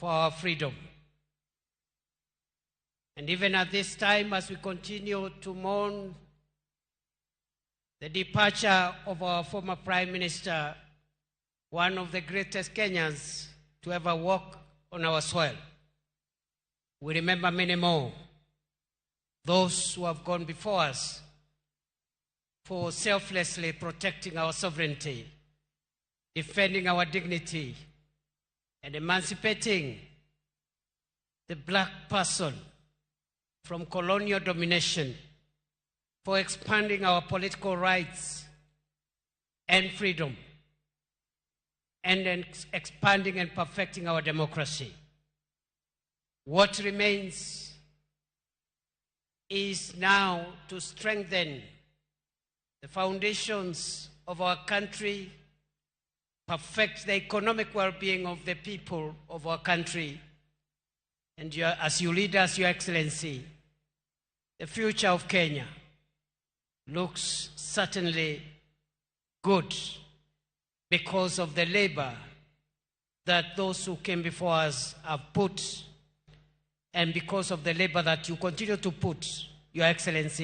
for our freedom. And even at this time, as we continue to mourn the departure of our former Prime Minister, one of the greatest Kenyans to ever walk on our soil, we remember many more, those who have gone before us for selflessly protecting our sovereignty, defending our dignity, and emancipating the black person from colonial domination, for expanding our political rights and freedom, and then expanding and perfecting our democracy. What remains is now to strengthen the foundations of our country, perfect the economic well-being of the people of our country, and as you lead us, Your Excellency, the future of Kenya looks certainly good because of the labor that those who came before us have put, and because of the labor that you continue to put, Your Excellency,